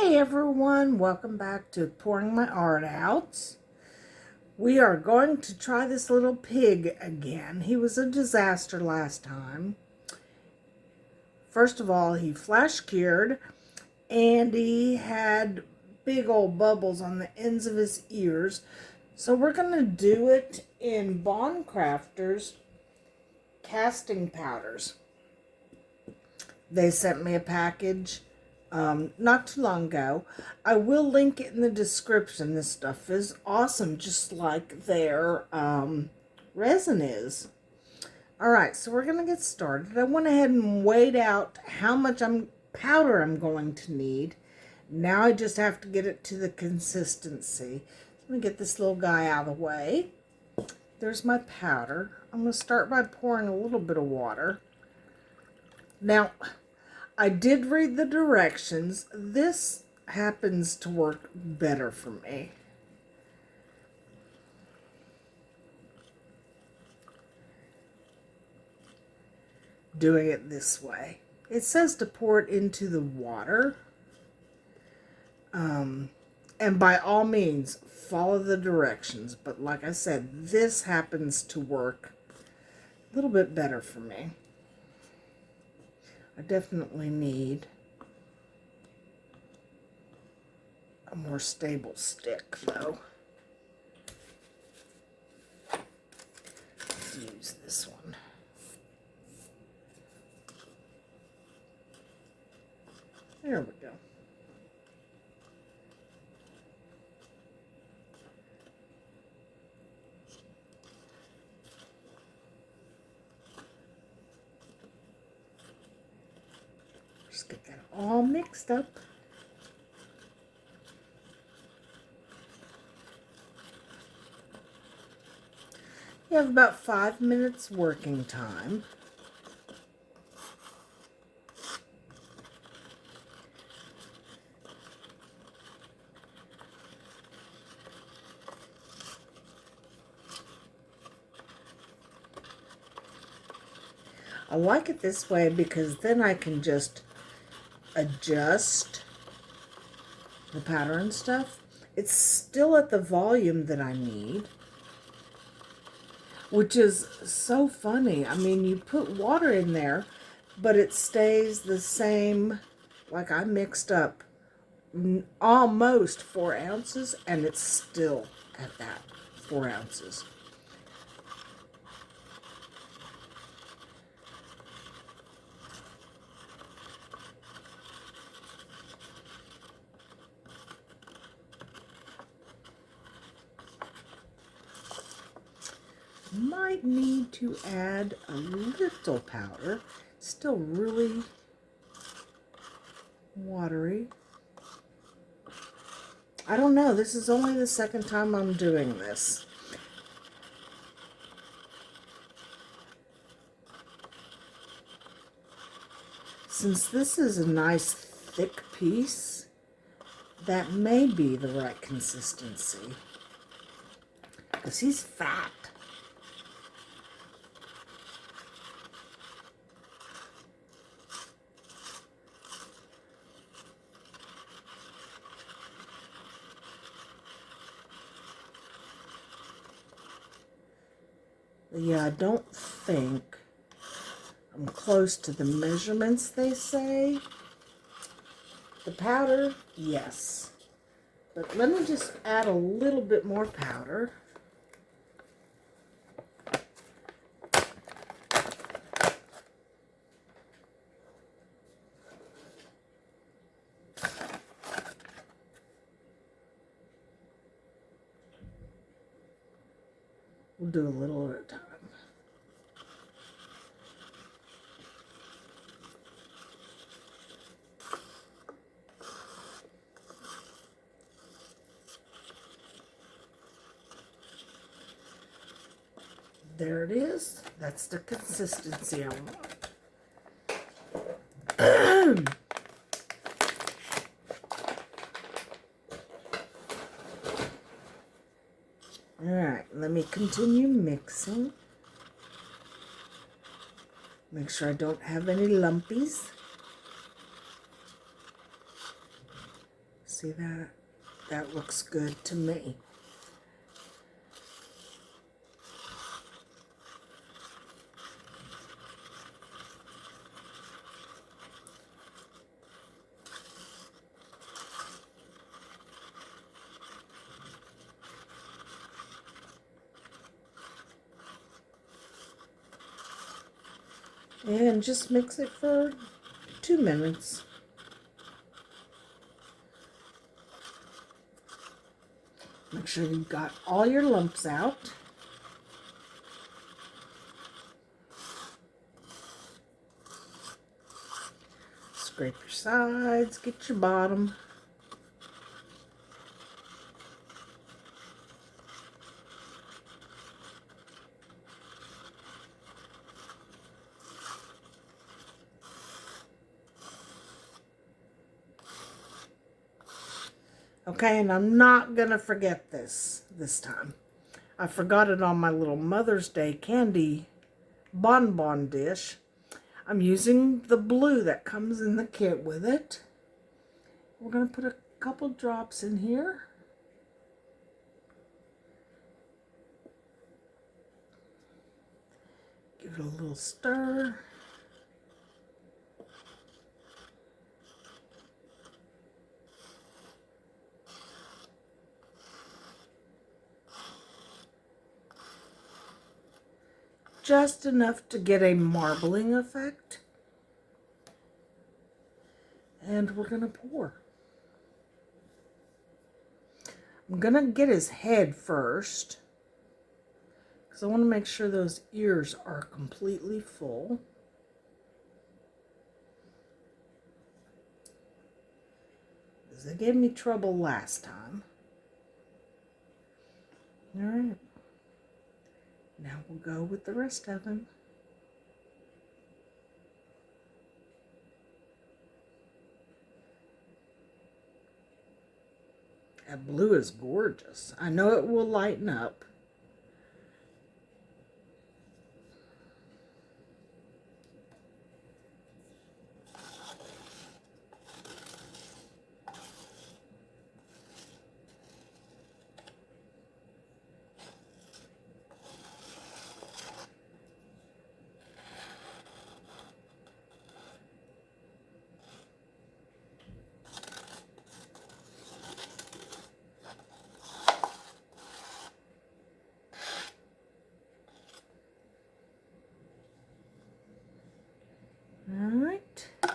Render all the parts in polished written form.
Hey everyone, welcome back to Pouring My Art Out. We are going to try this little pig again. He was a disaster last time. First of all, he flash cured and he had big old bubbles on the ends of his ears. So we're going to do it in Bond Crafters casting powders. They sent me a package not too long ago. I will link it in the description. This stuff is awesome, just like their resin is. Alright, so we're going to get started. I went ahead and weighed out how much powder I'm going to need. Now I just have to get it to the consistency. Let me get this little guy out of the way. There's my powder. I'm going to start by pouring a little bit of water. Now, I did read the directions. This happens to work better for me. Doing it this way. It says to pour it into the water. And by all means, follow the directions. But like I said, this happens to work a little bit better for me. I definitely need a more stable stick, though. Let's use this one. There we go. Just get that all mixed up. You have about 5 minutes working time. I like it this way because then I can just adjust the powder and stuff. It's still at the volume that I need, which is so funny. I mean, you put water in there, but it stays the same. Like I mixed up almost 4 ounces and it's still at that 4 ounces. Might need to add a little powder. Still really watery. I don't know. This is only the second time I'm doing this. Since this is a nice thick piece, that may be the right consistency. Because he's fat. Yeah, I don't think I'm close to the measurements they say. The powder, yes. But let me just add a little bit more powder. We'll do a little at a time. There it is. That's the consistency I want. Alright, let me continue mixing. Make sure I don't have any lumpies. See that? That looks good to me. And just mix it for 2 minutes. Make sure you've got all your lumps out. Scrape your sides, get your bottom. Okay, and I'm not going to forget this time. I forgot it on my little Mother's Day candy bonbon dish. I'm using the blue that comes in the kit with it. We're going to put a couple drops in here. Give it a little stir. Just enough to get a marbling effect. And we're going to pour. I'm going to get his head first, because I want to make sure those ears are completely full. Because they gave me trouble last time. All right. Now we'll go with the rest of him. That blue is gorgeous. I know it will lighten up. Alright. I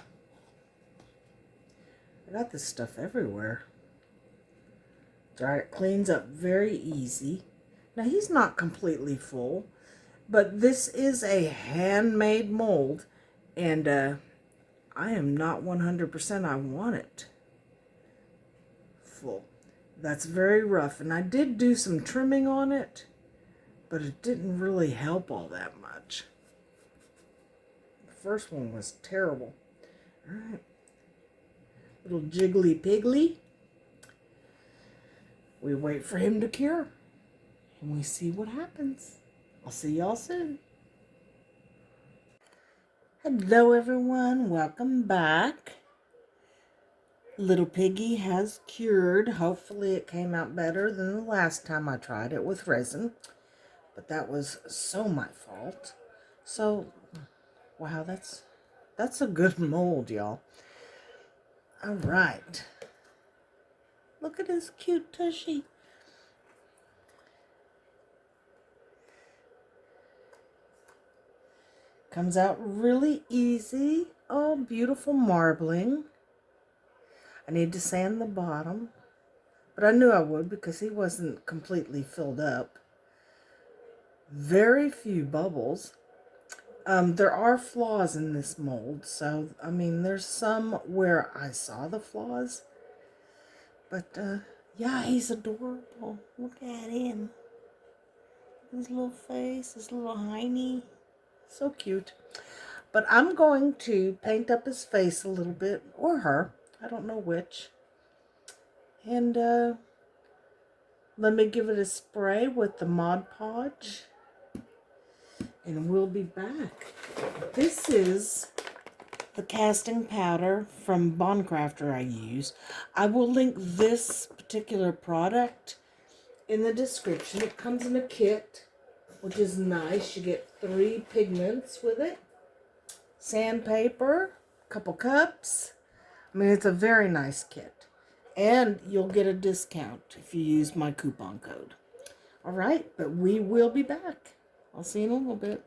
got this stuff everywhere. Alright, it cleans up very easy. Now he's not completely full, but this is a handmade mold, and I am not 100% I want it full. That's very rough, and I did do some trimming on it, but it didn't really help all that much. The first one was terrible. All right, little jiggly piggly. We wait for him to cure, and we see what happens. I'll see y'all soon. Hello everyone, welcome back. Little Piggy has cured. Hopefully it came out better than the last time I tried it with resin. But that was so my fault. So, wow, that's a good mold, y'all. All right. Look at his cute tushy. Comes out really easy. Oh, beautiful marbling. I need to sand the bottom, but I knew I would because he wasn't completely filled up. Very few bubbles. There are flaws in this mold, so, I mean, there's some where I saw the flaws, but, yeah, he's adorable. Look at him. His little face, his little hiney. So cute. But I'm going to paint up his face a little bit, or her. I don't know which. And let me give it a spray with the Mod Podge. And we'll be back. This is the casting powder from Bondcrafter I use. I will link this particular product in the description. It comes in a kit, which is nice. You get 3 pigments with it, sandpaper, a couple cups. I mean, it's a very nice kit. And you'll get a discount if you use my coupon code. All right, but we will be back. I'll see you in a little bit.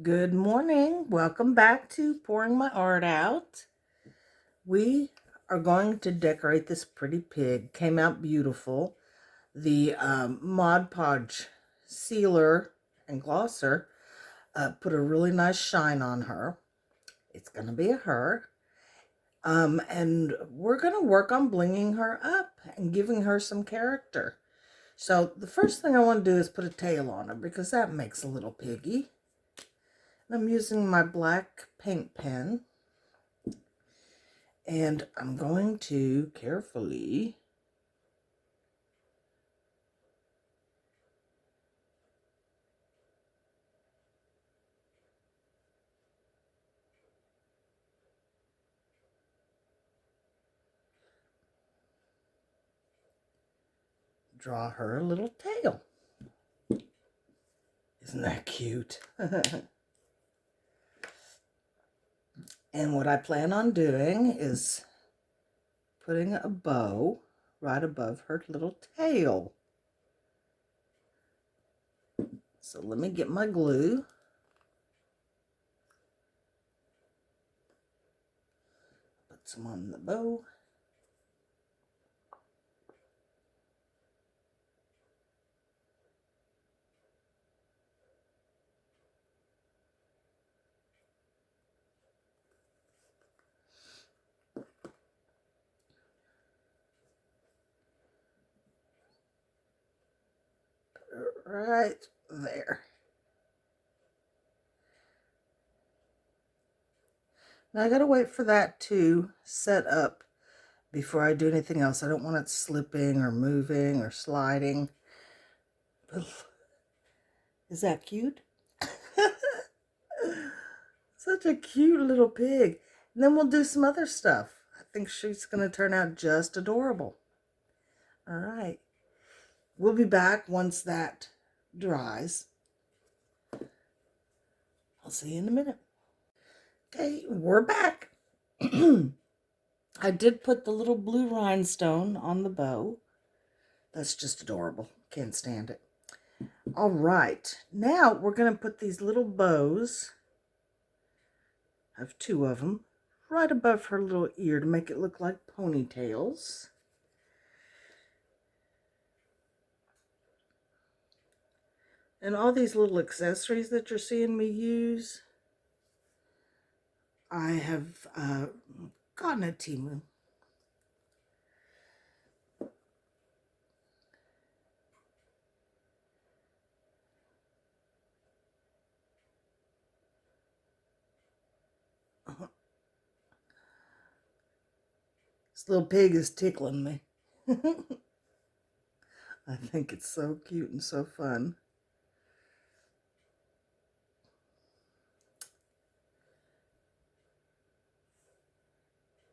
Good morning. Welcome back to Pouring My Art Out. We are going to decorate this pretty pig. Came out beautiful. The Mod Podge sealer and glosser put a really nice shine on her. It's going to be a her. And we're going to work on blinging her up and giving her some character. So the first thing I want to do is put a tail on her because that makes a little piggy. I'm using my black paint pen, and I'm going to carefully draw her a little tail. Isn't that cute? And what I plan on doing is putting a bow right above her little tail. So let me get my glue. Put some on the bow. Right there. Now I gotta wait for that to set up before I do anything else. I don't want it slipping or moving or sliding. Is that cute? Such a cute little pig. And then we'll do some other stuff. I think she's gonna turn out just adorable. All right. We'll be back once that dries. I'll see you in a minute. Okay, we're back. I did put the little blue rhinestone on the bow. That's just adorable. Can't stand it. All right, now we're going to put these little bows, I have 2 of them, right above her little ear to make it look like ponytails. And all these little accessories that you're seeing me use, I have gotten at Temu. This little pig is tickling me. I think it's so cute and so fun.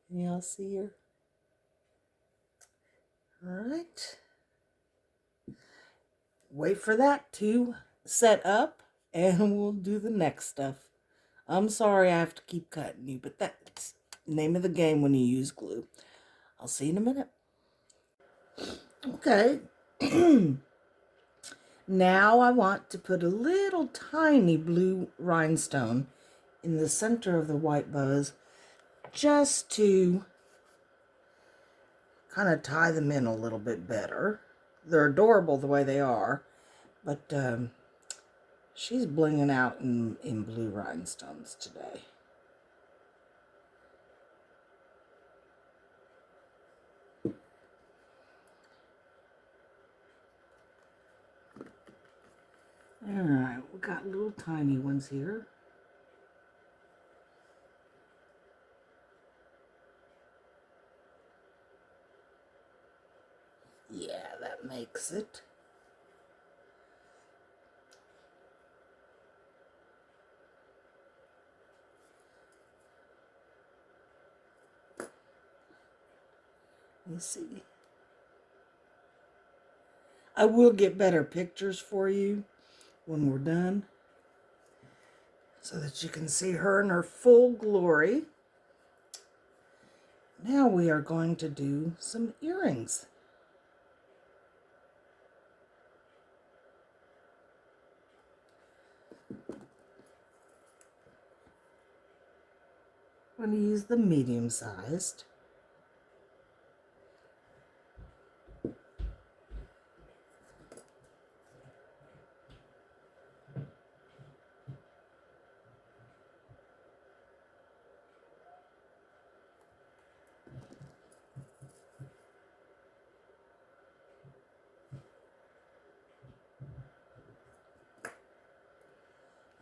Y'all see her? All right. Wait for that to set up and we'll do the next stuff. I'm sorry I have to keep cutting you, but that's the name of the game when you use glue. I'll see you in a minute. Okay. Now I want to put a little tiny blue rhinestone in the center of the white bows just to kind of tie them in a little bit better. They're adorable the way they are, but she's blinging out in blue rhinestones today. Alright, we got little tiny ones here. Yeah, that makes it. Let me see. I will get better pictures for you when we're done, so that you can see her in her full glory. Now we are going to do some earrings. I'm going to use the medium-sized.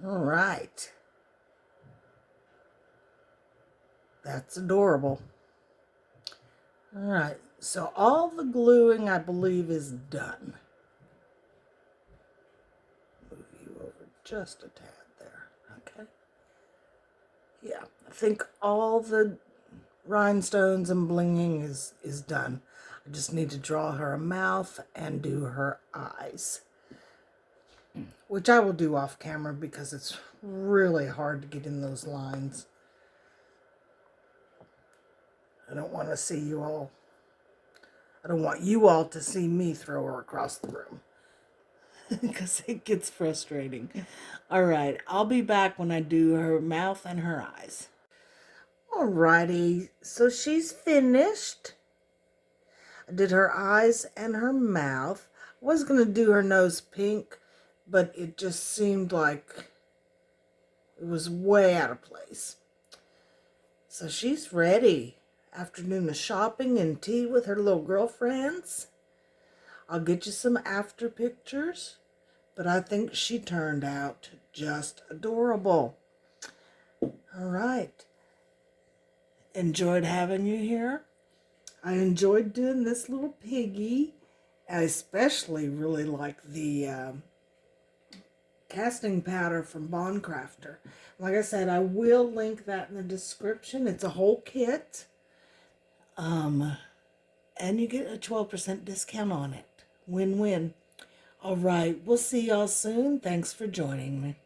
All right. That's adorable. All right, so all the gluing, I believe, is done. Move you over just a tad there, okay? Yeah, I think all the rhinestones and blinging is done. I just need to draw her a mouth and do her eyes, which I will do off camera because it's really hard to get in those lines. I don't want to see you all. I don't want you all to see me throw her across the room because it gets frustrating. All right, I'll be back when I do her mouth and her eyes. Alrighty, so she's finished. I did her eyes and her mouth. I was going to do her nose pink, but it just seemed like it was way out of place. So she's ready. Afternoon of shopping and tea with her little girlfriends. I'll get you some after pictures, but I think she turned out just adorable. All right. Enjoyed having you here. I enjoyed doing this little piggy. I especially really like the casting powder from Bond Crafter. Like I said, I will link that in the description. It's a whole kit. And you get a 12% discount on it. Win-win. All right, we'll see y'all soon. Thanks for joining me.